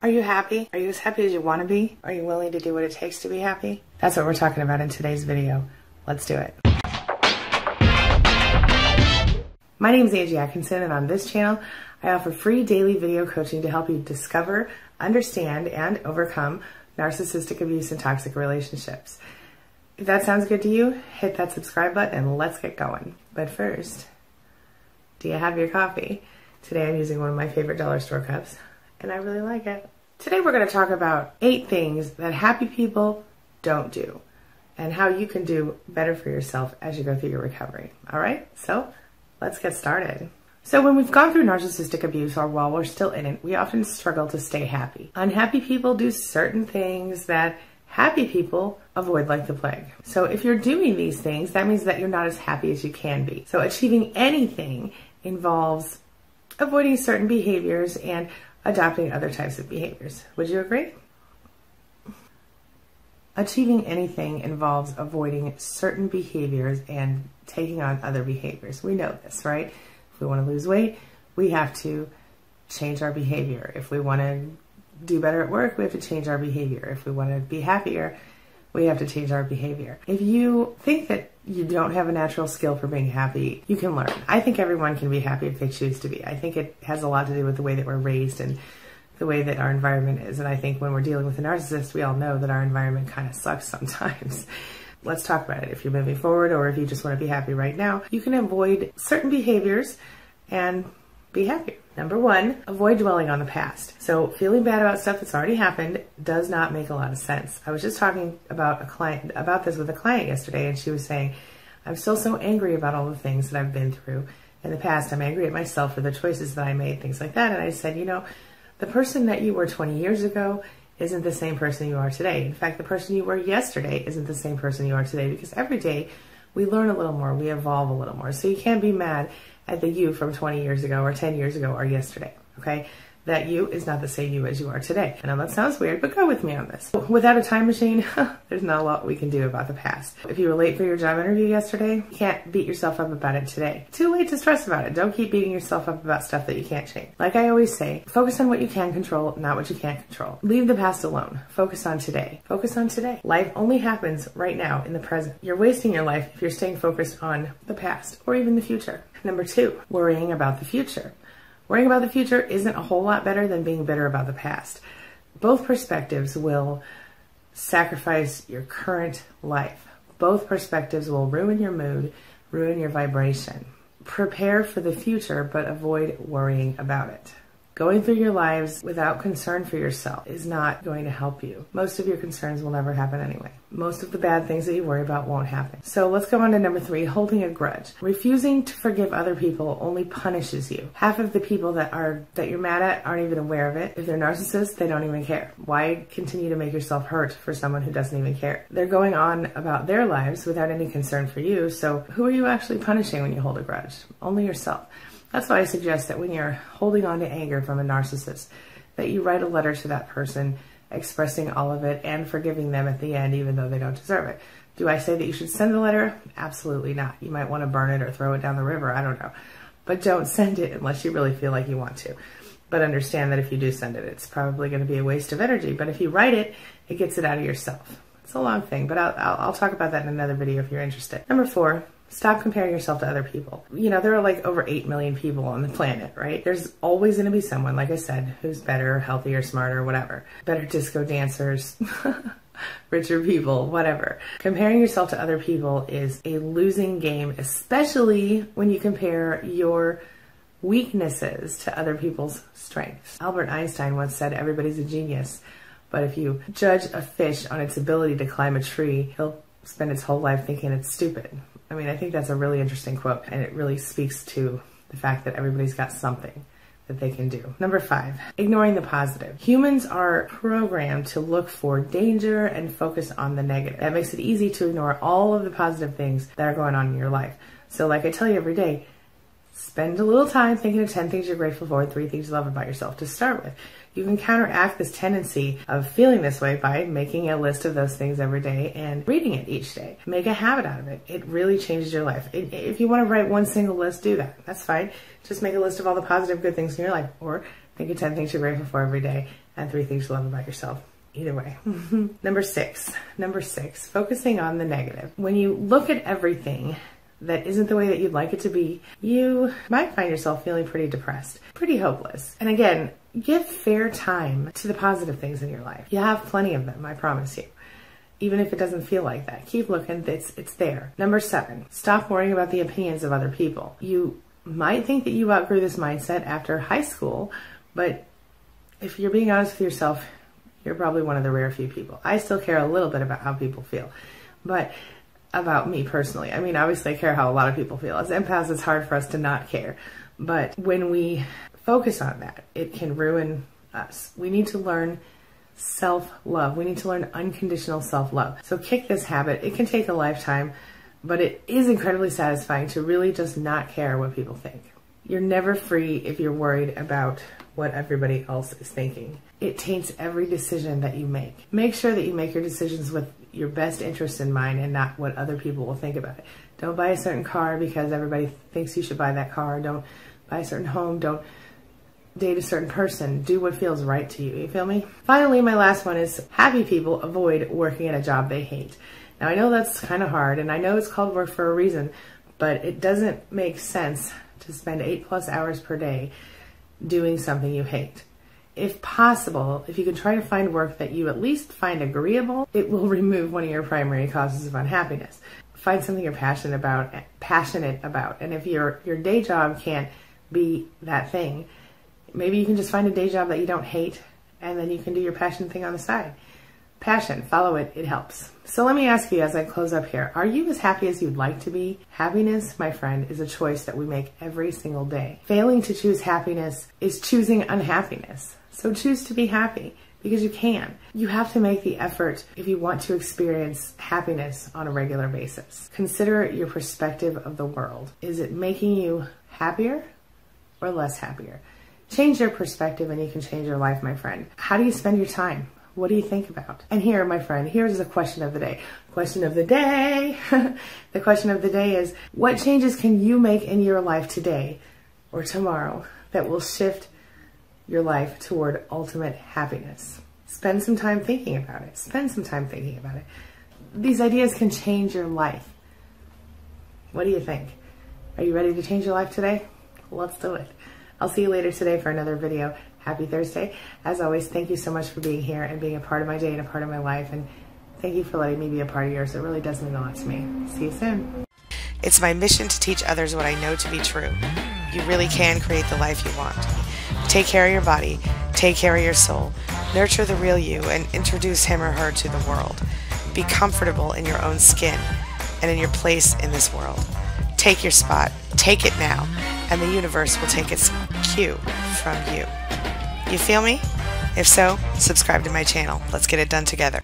Are you happy? Are you as happy as you want to be? Are you willing to do what it takes to be happy? That's what we're talking about in today's video. Let's do it. My name is Angie Atkinson, and on this channel, I offer free daily video coaching to help you discover, understand, and overcome narcissistic abuse and toxic relationships. If that sounds good to you, hit that subscribe button and let's get going. But first, do you have your coffee? Today I'm using one of my favorite dollar store cups, and I really like it. Today we're going to talk about 8 things that happy people don't do, and how you can do better for yourself as you go through your recovery. All right, so let's get started. So when we've gone through narcissistic abuse or while we're still in it, we often struggle to stay happy. Unhappy people do certain things that happy people avoid like the plague. So if you're doing these things, that means that you're not as happy as you can be. So achieving anything involves avoiding certain behaviors and adopting other types of behaviors. Would you agree? Achieving anything involves avoiding certain behaviors and taking on other behaviors. We know this, right? If we want to lose weight, we have to change our behavior. If we want to do better at work, we have to change our behavior. If we want to be happier, we have to change our behavior. If you think that you don't have a natural skill for being happy, you can learn. I think everyone can be happy if they choose to be. I think it has a lot to do with the way that we're raised and the way that our environment is. And I think when we're dealing with a narcissist, we all know that our environment kind of sucks sometimes. Let's talk about it. If you're moving forward or if you just want to be happy right now, you can avoid certain behaviors and be happier. Number 1, avoid dwelling on the past. So feeling bad about stuff that's already happened does not make a lot of sense. I was just talking about this with a client yesterday, and she was saying, I'm still so angry about all the things that I've been through in the past. I'm angry at myself for the choices that I made, things like that. And I said, you know, the person that you were 20 years ago isn't the same person you are today. In fact, the person you were yesterday isn't the same person you are today, because every day we learn a little more, we evolve a little more. So you can't be mad at the you from 20 years ago or 10 years ago or yesterday, okay? That you is not the same you as you are today. I know that sounds weird, but go with me on this. Without a time machine, there's not a lot we can do about the past. If you were late for your job interview yesterday, you can't beat yourself up about it today. Too late to stress about it. Don't keep beating yourself up about stuff that you can't change. Like I always say, focus on what you can control, not what you can't control. Leave the past alone. Focus on today. Focus on today. Life only happens right now in the present. You're wasting your life if you're staying focused on the past or even the future. Number 2, worrying about the future. Worrying about the future isn't a whole lot better than being bitter about the past. Both perspectives will sacrifice your current life. Both perspectives will ruin your mood, ruin your vibration. Prepare for the future, but avoid worrying about it. Going through your lives without concern for yourself is not going to help you. Most of your concerns will never happen anyway. Most of the bad things that you worry about won't happen. So let's go on to number 3, holding a grudge. Refusing to forgive other people only punishes you. Half of the people that you're mad at aren't even aware of it. If they're narcissists, they don't even care. Why continue to make yourself hurt for someone who doesn't even care? They're going on about their lives without any concern for you, so who are you actually punishing when you hold a grudge? Only yourself. That's why I suggest that when you're holding on to anger from a narcissist, that you write a letter to that person expressing all of it and forgiving them at the end, even though they don't deserve it. Do I say that you should send the letter? Absolutely not. You might want to burn it or throw it down the river. I don't know. But don't send it unless you really feel like you want to. But understand that if you do send it, it's probably going to be a waste of energy. But if you write it, it gets it out of yourself. It's a long thing, but I'll talk about that in another video if you're interested. Number 4. Stop comparing yourself to other people. You know, there are like over 8 million people on the planet, right? There's always going to be someone, like I said, who's better, healthier, smarter, whatever. Better disco dancers, richer people, whatever. Comparing yourself to other people is a losing game, especially when you compare your weaknesses to other people's strengths. Albert Einstein once said, everybody's a genius, but if you judge a fish on its ability to climb a tree, he'll spend its whole life thinking it's stupid. I mean, I think that's a really interesting quote, and it really speaks to the fact that everybody's got something that they can do. Number 5, ignoring the positive. Humans are programmed to look for danger and focus on the negative. That makes it easy to ignore all of the positive things that are going on in your life. So like I tell you every day, spend a little time thinking of 10 things you're grateful for, 3 things you love about yourself to start with. You can counteract this tendency of feeling this way by making a list of those things every day and reading it each day. Make a habit out of it. It really changes your life. If you want to write one single list, do that. That's fine. Just make a list of all the positive good things in your life, or think of 10 things you're grateful for every day and 3 things you love about yourself. Either way. Number six, focusing on the negative. When you look at everything that isn't the way that you'd like it to be, you might find yourself feeling pretty depressed, pretty hopeless. And again, give fair time to the positive things in your life. You have plenty of them, I promise you. Even if it doesn't feel like that, keep looking, it's there. Number 7, stop worrying about the opinions of other people. You might think that you outgrew this mindset after high school, but if you're being honest with yourself, you're probably one of the rare few people. I still care a little bit about how people feel, but about me personally. I mean, obviously I care how a lot of people feel. As empaths, it's hard for us to not care. But when we focus on that, it can ruin us. We need to learn self-love. We need to learn unconditional self-love. So kick this habit. It can take a lifetime, but it is incredibly satisfying to really just not care what people think. You're never free if you're worried about what everybody else is thinking. It taints every decision that you make. Make sure that you make your decisions with your best interest in mind and not what other people will think about it. Don't buy a certain car because everybody thinks you should buy that car. Don't buy a certain home. Don't date a certain person. Do what feels right to you. You feel me? Finally, my last one is happy people avoid working at a job they hate. Now, I know that's kind of hard, and I know it's called work for a reason, but it doesn't make sense to spend 8+ hours per day doing something you hate. If possible, if you can try to find work that you at least find agreeable, it will remove one of your primary causes of unhappiness. Find something you're passionate about. And if your day job can't be that thing, maybe you can just find a day job that you don't hate, and then you can do your passion thing on the side. Passion, follow it, it helps. So let me ask you as I close up here, are you as happy as you'd like to be? Happiness, my friend, is a choice that we make every single day. Failing to choose happiness is choosing unhappiness. So choose to be happy, because you can. You have to make the effort if you want to experience happiness on a regular basis. Consider your perspective of the world. Is it making you happier or less happier? Change your perspective and you can change your life, my friend. How do you spend your time? What do you think about? And here, my friend, here's the question of the day. Question of the day. The question of the day is, what changes can you make in your life today or tomorrow that will shift your life toward ultimate happiness? Spend some time thinking about it. Spend some time thinking about it. These ideas can change your life. What do you think? Are you ready to change your life today? Let's do it. I'll see you later today for another video. Happy Thursday. As always, thank you so much for being here and being a part of my day and a part of my life. And thank you for letting me be a part of yours. It really does mean a lot to me. See you soon. It's my mission to teach others what I know to be true. You really can create the life you want. Take care of your body. Take care of your soul. Nurture the real you and introduce him or her to the world. Be comfortable in your own skin and in your place in this world. Take your spot. Take it now. And the universe will take its cue from you. You feel me? If so, subscribe to my channel. Let's get it done together.